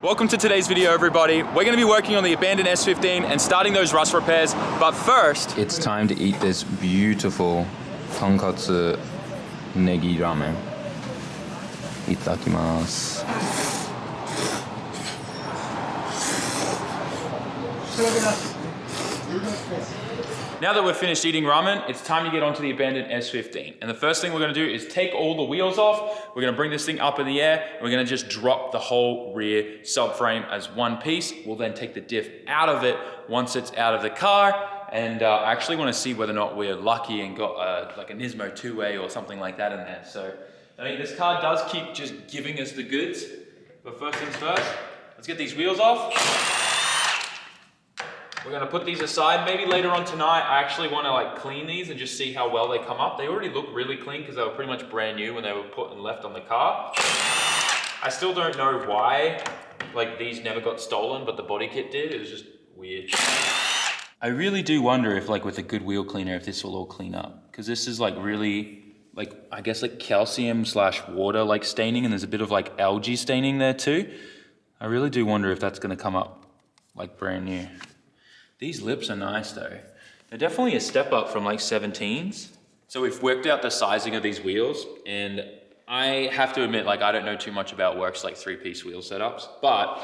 Welcome to today's video, everybody. We're going to be working on the abandoned S15 and starting those rust repairs, but first... It's time to eat this beautiful tonkatsu negi ramen. Itadakimasu. Now that we're finished eating ramen, it's time to get onto the abandoned S15. And the first thing we're going to do is take all the wheels off. We're going to bring this thing up in the air, and we're going to just drop the whole rear subframe as one piece. We'll then take the diff out of it once it's out of the car. And I actually want to see whether or not we're lucky and got like a Nismo two-way or something like that in there. So I think this car does keep just giving us the goods. But first things first, let's get these wheels off. We're gonna put these aside. Maybe later on tonight, I actually wanna like clean these and just see how well they come up. They already look really clean because they were pretty much brand new when they were put and left on the car. I still don't know why like these never got stolen, but the body kit did. It was just weird. I really do wonder if like with a good wheel cleaner, if this will all clean up. Because this is like really, like I guess like calcium / water like staining, and there's a bit of like algae staining there too. I really do wonder if that's gonna come up like brand new. These lips are nice though. They're definitely a step up from like 17s. So we've worked out the sizing of these wheels, and I have to admit, like I don't know too much about Works like 3-piece wheel setups, but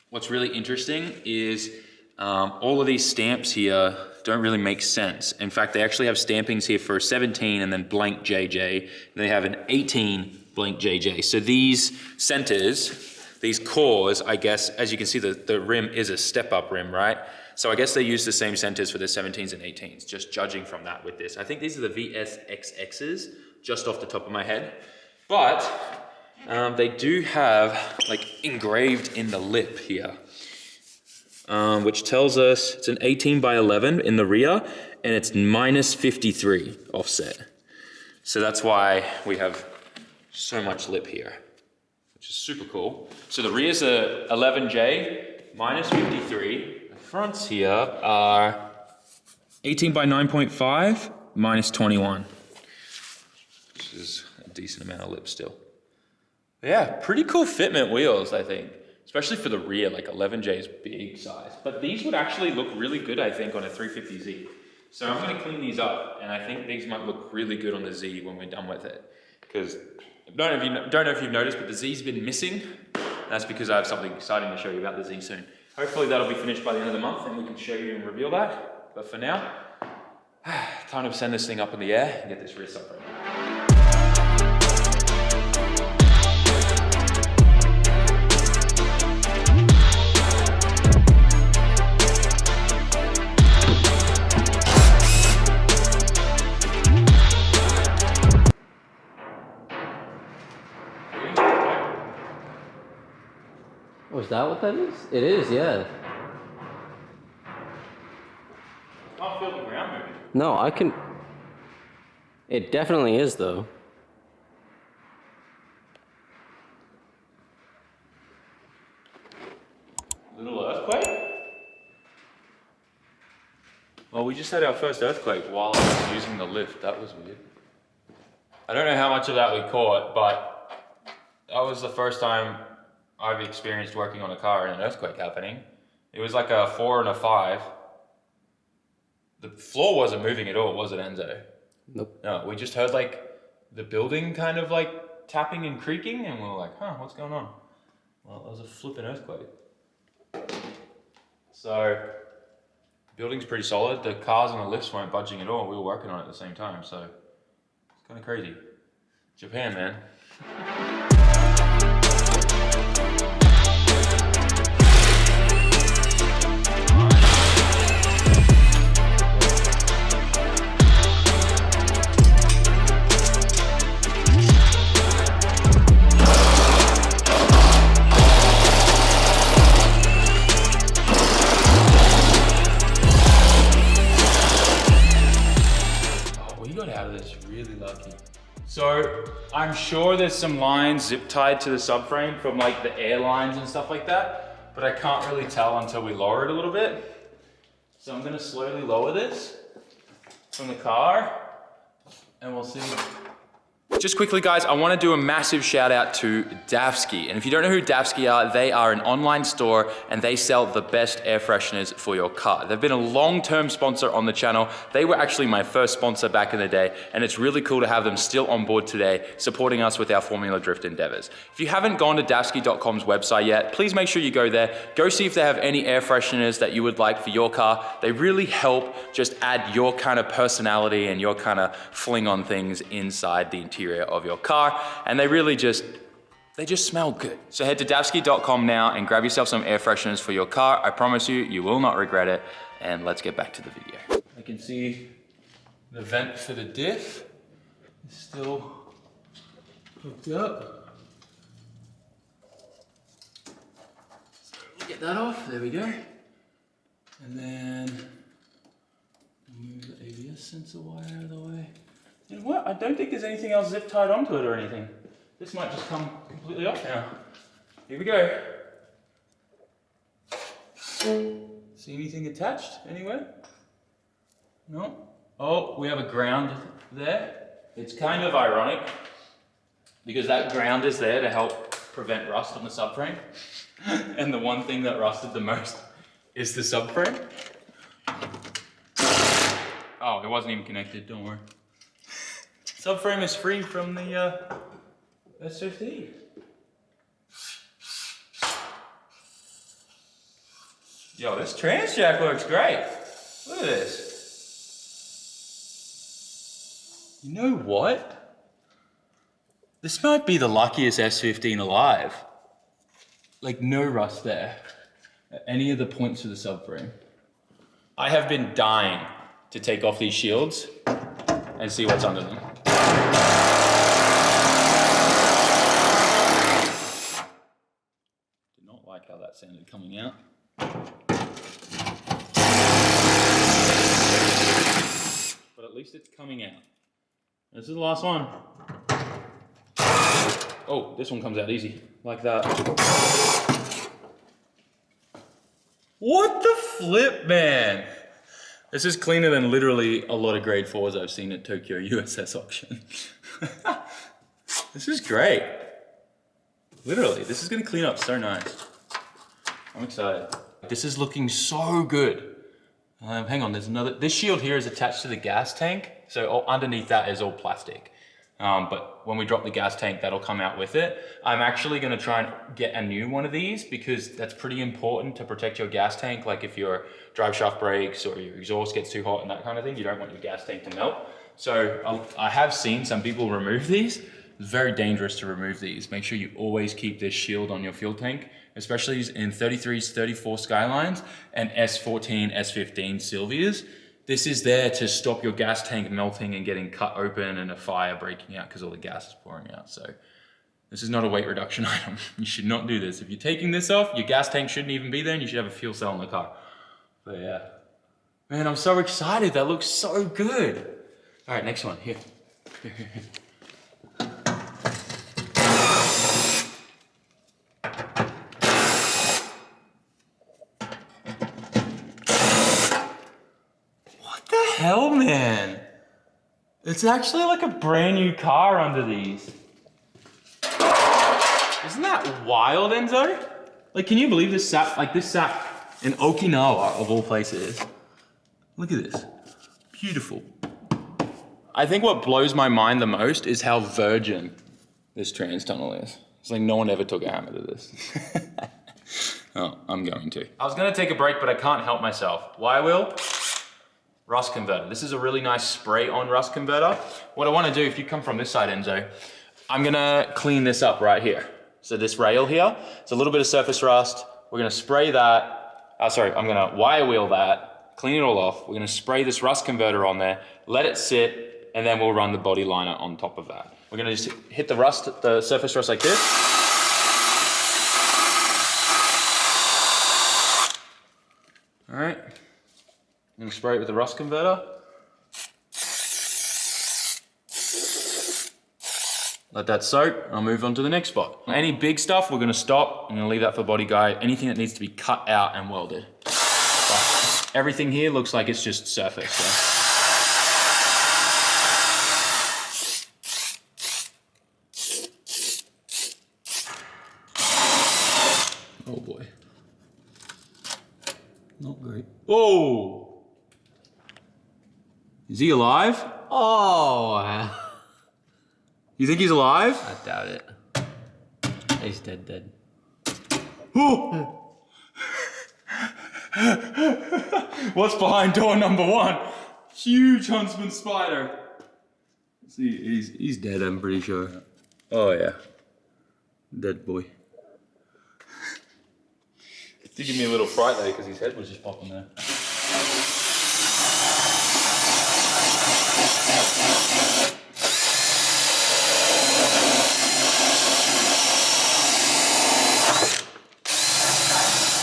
what's really interesting is all of these stamps here don't really make sense. In fact, they actually have stampings here for 17 and then blank JJ. They have an 18 blank JJ. So these centers, these cores, I guess, as you can see, the rim is a step-up rim, right? So I guess they use the same centers for the 17s and 18s, just judging from that with this. I think these are the VSXXs, just off the top of my head. But they do have, like, engraved in the lip here, which tells us it's an 18 by 11 in the rear, and it's -53 offset. So that's why we have so much lip here, which is super cool. So the rear's a 11J, -53. The fronts here are 18 by 9.5, -21. Which is a decent amount of lip still. But yeah, pretty cool fitment wheels, I think. Especially for the rear, like 11J is big size. But these would actually look really good, I think, on a 350Z. So I'm gonna clean these up, and I think these might look really good on the Z when we're done with it. Because I don't know if you've noticed, but the Z's been missing. That's because I have something exciting to show you about the Z soon. Hopefully that'll be finished by the end of the month and we can show you and reveal that. But for now, time to send this thing up in the air and get this rear subframe. Oh, is that what that is? It is, yeah. I can't feel the ground moving. No, I can... It definitely is, though. Little earthquake? Well, we just had our first earthquake while I was using the lift. That was weird. I don't know how much of that we caught, but that was the first time I've experienced working on a car and an earthquake happening. It was like a 4 and a 5. The floor wasn't moving at all, was it, Enzo? Nope. No, we just heard like the building kind of like tapping and creaking, and we were like, huh, what's going on? Well, it was a flipping earthquake. So, the building's pretty solid. The cars and the lifts weren't budging at all. We were working on it at the same time, so it's kind of crazy. Japan, man. So I'm sure there's some lines zip tied to the subframe from like the airlines and stuff like that, but I can't really tell until we lower it a little bit. So I'm gonna slowly lower this from the car, and we'll see Just quickly, guys, I want to do a massive shout out to Davsky. And if you don't know who Davsky are, they are an online store and they sell the best air fresheners for your car. They've been a long-term sponsor on the channel. They were actually my first sponsor back in the day, and it's really cool to have them still on board today, supporting us with our Formula Drift endeavors. If you haven't gone to davsky.com's website yet, please make sure you go there. Go see if they have any air fresheners that you would like for your car. They really help just add your kind of personality and your kind of fling on things inside the interior of your car, and they just smell good. So head to davsky.com now and grab yourself some air fresheners for your car. I promise you, you will not regret it. And let's get back to the video. I can see the vent for the diff is still hooked up. So we'll get that off, there we go. And then move the ABS sensor wire out of the way. You know what? I don't think there's anything else zip tied onto it or anything. This might just come completely off now. Here we go. See anything attached anywhere? No? Oh, we have a ground there. It's kind of ironic because that ground is there to help prevent rust on the subframe. And the one thing that rusted the most is the subframe. Oh, it wasn't even connected, don't worry. Subframe is free from the S15. Yo, this trans jack looks great. Look at this. You know what? This might be the luckiest S15 alive. Like no rust there at any of the points of the subframe. I have been dying to take off these shields and see what's under them. Did not like how that sounded coming out. But at least it's coming out. This is the last one. Oh, this one comes out easy, like that. What the flip, man? This is cleaner than literally a lot of grade 4s I've seen at Tokyo USS auction. This is great. Literally, this is gonna clean up so nice. I'm excited. This is looking so good. Hang on, there's another. This shield here is attached to the gas tank. So underneath that is all plastic. But when we drop the gas tank, that'll come out with it. I'm actually gonna try and get a new one of these because that's pretty important to protect your gas tank. Like if your drive shaft breaks or your exhaust gets too hot and that kind of thing, you don't want your gas tank to melt. So I have seen some people remove these. It's very dangerous to remove these. Make sure you always keep this shield on your fuel tank, especially in 33s, 34 Skylines and S14, S15 Silvias. This is there to stop your gas tank melting and getting cut open and a fire breaking out because all the gas is pouring out. So this is not a weight reduction item. You should not do this. If you're taking this off, your gas tank shouldn't even be there and you should have a fuel cell in the car. But yeah, man, I'm so excited. That looks so good. All right, next one, here. Hell, man. It's actually like a brand new car under these. Isn't that wild, Enzo? Like, can you believe this sat in Okinawa of all places? Look at this. Beautiful. I think what blows my mind the most is how virgin this trans tunnel is. It's like no one ever took a hammer to this. Oh, I'm going to. I was gonna take a break, but I can't help myself. Why, Will? Rust converter. This is a really nice spray on rust converter. What I want to do, if you come from this side, Enzo, I'm gonna clean this up right here. So this rail here, it's a little bit of surface rust. We're gonna spray that. I'm gonna wire wheel that, clean it all off. We're gonna spray this rust converter on there, let it sit, and then we'll run the body liner on top of that. We're gonna just hit the surface rust like this. All right. I'm gonna spray it with the rust converter. Let that soak, and I'll move on to the next spot. Any big stuff, we're gonna stop. I'm gonna leave that for body guy. Anything that needs to be cut out and welded. But everything here looks like it's just surface. So. Oh boy. Not great. Oh! Is he alive? Oh! You think he's alive? I doubt it. He's dead. Oh! What's behind door number 1? Huge huntsman spider. See, he's dead, I'm pretty sure. Oh yeah. Dead boy. It did give me a little fright though, because his head was just popping there.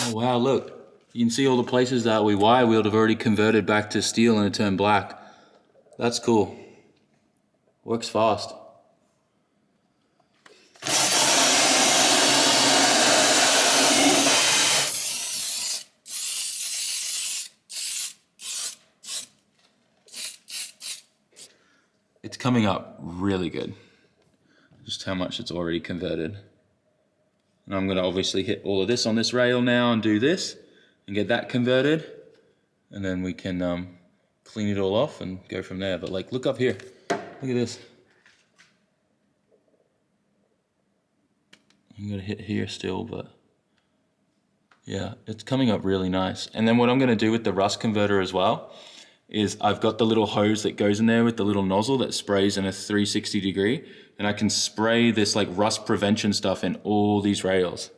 Oh wow, look. You can see all the places that we wire wheeled have already converted back to steel and it turned black. That's cool. Works fast. It's coming up really good. Just how much it's already converted. And I'm gonna obviously hit all of this on this rail now and do this and get that converted. And then we can clean it all off and go from there. But like, look up here, look at this. I'm gonna hit here still, but yeah, it's coming up really nice. And then what I'm gonna do with the rust converter as well is I've got the little hose that goes in there with the little nozzle that sprays in a 360 degree, and I can spray this like rust prevention stuff in all these rails.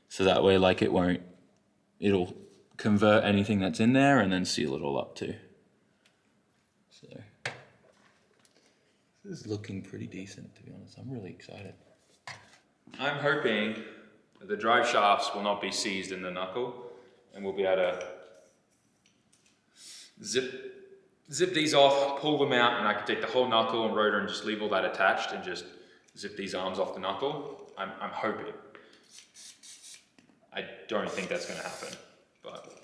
So that way like it'll convert anything that's in there and then seal it all up too. So this is looking pretty decent, to be honest. I'm really excited. I'm hoping that the drive shafts will not be seized in the knuckle and we'll be able to zip these off, pull them out, and I can take the whole knuckle and rotor and just leave all that attached and just zip these arms off the knuckle. I'm hoping. I don't think that's going to happen, but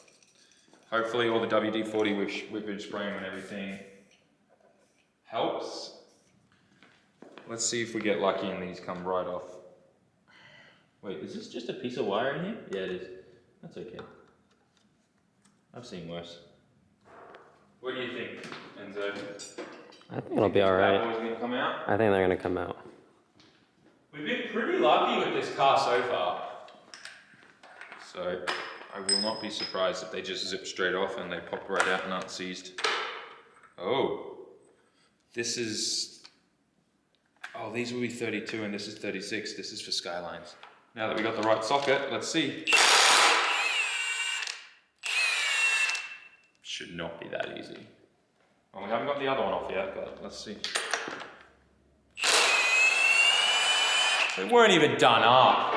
hopefully all the WD-40 we've been spraying and everything helps. Let's see if we get lucky and these come right off. Wait, is this just a piece of wire in here? Yeah, it is. That's okay. I've seen worse. What do you think, Enzo? I think it'll be alright. Gonna come out? I think they're gonna come out. We've been pretty lucky with this car so far. So I will not be surprised if they just zip straight off and they pop right out and aren't seized. Oh, this is, oh, these will be 32 and this is 36. This is for Skylines. Now that we got the right socket, let's see. Should not be that easy. Well, we haven't got the other one off yet, but let's see. They weren't even done up.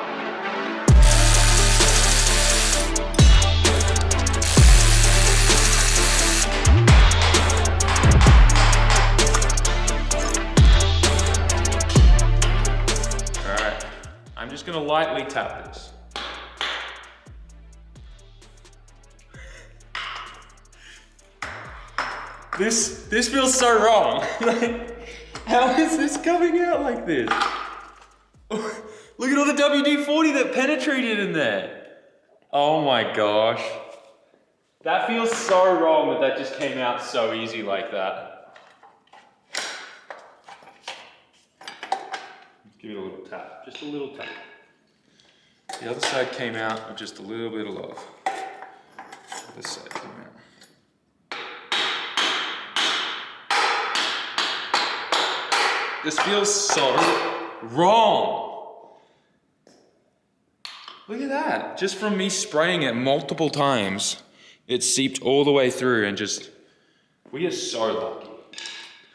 All right, I'm just gonna lightly tap this. This feels so wrong. Like, how is this coming out like this? Look at all the WD-40 that penetrated in there. Oh my gosh. That feels so wrong that just came out so easy like that. Let's give it a little tap, just a little tap. The other side came out with just a little bit of love. This side came out. This feels so wrong. Look at that. Just from me spraying it multiple times, it seeped all the way through and just, we are so lucky.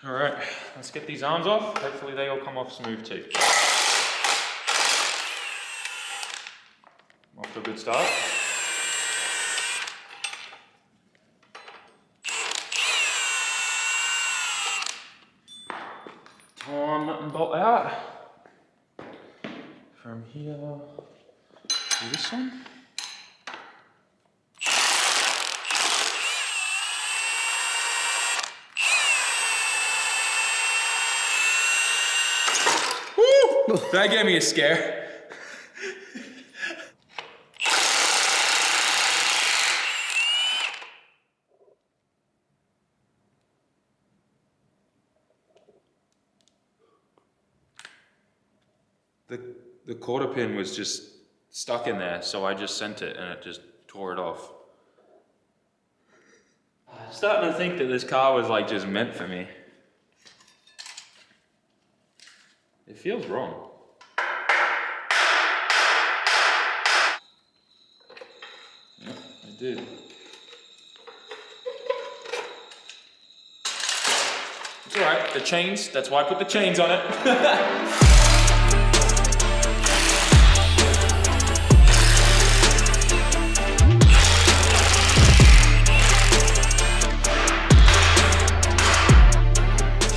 All right, let's get these arms off. Hopefully they all come off smooth too. Off to a good start. Nut and bolt out. From here to this one. Woo! That gave me a scare. The quarter pin was just stuck in there, so I just sent it and it just tore it off. I'm starting to think that this car was like just meant for me. It feels wrong. Yep, I did. It's alright, the chains, that's why I put the chains on it.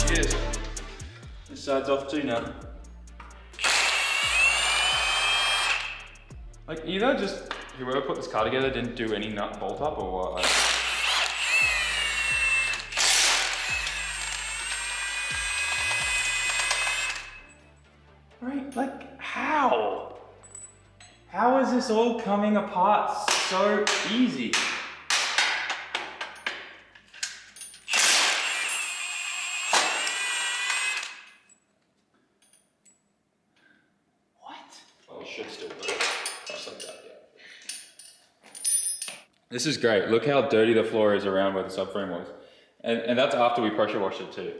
Cheers. This side's off too now. Like either just, whoever put this car together didn't do any nut bolt up or what? Like, right, like how? How is this all coming apart so easy? What? Oh, it should still work. Just like that, yeah. This is great. Look how dirty the floor is around where the subframe was. And that's after we pressure washed it too.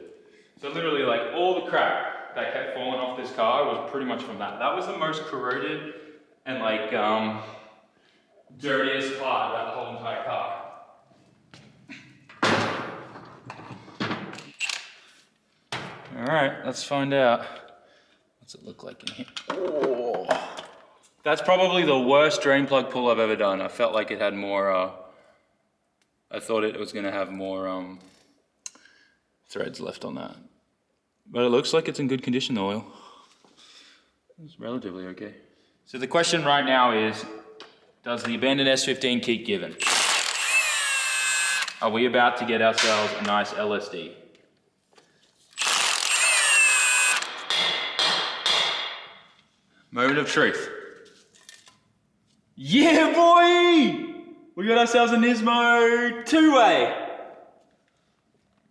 So literally like all the crap that kept falling off this car was pretty much from that. That was the most corroded and like dirtiest part of that whole entire car. All right, let's find out. What's it look like in here? Oh, that's probably the worst drain plug pull I've ever done. I felt like it had more, I thought it was gonna have more threads left on that. But it looks like it's in good condition, the oil. It's relatively okay. So the question right now is, does the abandoned S15 keep giving? Are we about to get ourselves a nice LSD? Moment of truth. Yeah, boy! We got ourselves a Nismo two-way.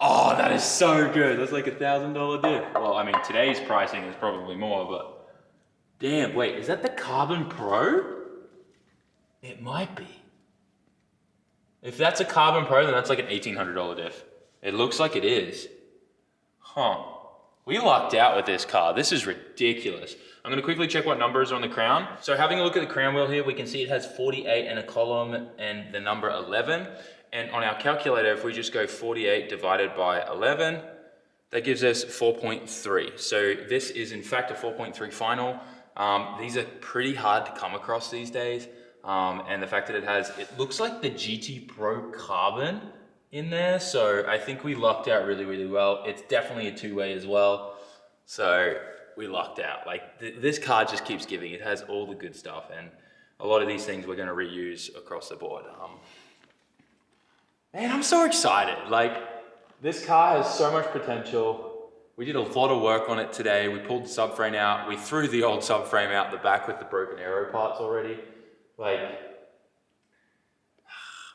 Oh, that is so good. That's like $1,000 diff. Well, I mean, today's pricing is probably more, but damn, wait, is that the Carbon Pro? It might be. If that's a Carbon Pro, then that's like an $1,800 diff. It looks like it is. Huh. We lucked out with this car. This is ridiculous. I'm gonna quickly check what numbers are on the crown. So having a look at the crown wheel here, we can see it has 48 and a column and the number 11. And on our calculator, if we just go 48 divided by 11, that gives us 4.3. So this is in fact a 4.3 final. These are pretty hard to come across these days. And the fact that it looks like the GT Pro Carbon in there. So I think we lucked out really, really well. It's definitely a two-way as well. So we lucked out. Like this car just keeps giving. It has all the good stuff. And a lot of these things we're gonna reuse across the board. Man, I'm so excited. Like, this car has so much potential. We did a lot of work on it today. We pulled the subframe out. We threw the old subframe out the back with the broken aero parts already. Like,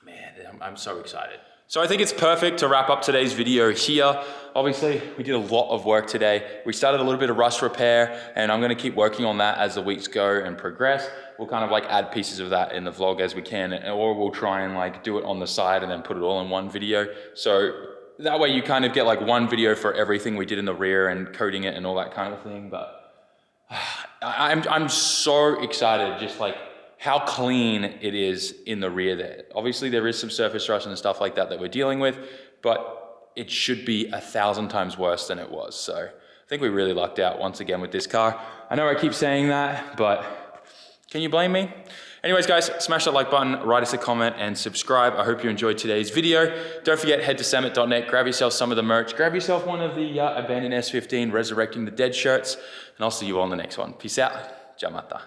man, I'm so excited. So I think it's perfect to wrap up today's video here. Obviously, we did a lot of work today. We started a little bit of rust repair, and I'm gonna keep working on that as the weeks go and progress. We'll kind of like add pieces of that in the vlog as we can, or we'll try and like do it on the side and then put it all in one video. So that way you kind of get like one video for everything we did in the rear and coating it and all that kind of thing. But I'm so excited, just like how clean it is in the rear there. Obviously there is some surface rust and stuff like that that we're dealing with, but it should be 1,000 times worse than it was. So I think we really lucked out once again with this car. I know I keep saying that, but can you blame me? Anyways, guys, smash that like button, write us a comment, and subscribe. I hope you enjoyed today's video. Don't forget, head to SAMMIT.net, grab yourself some of the merch, grab yourself one of the abandoned S15 Resurrecting the Dead shirts, and I'll see you all in the next one. Peace out. Jamata.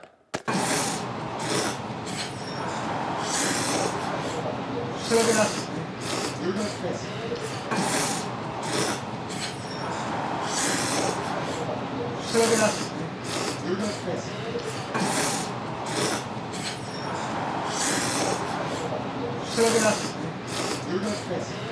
Do not press.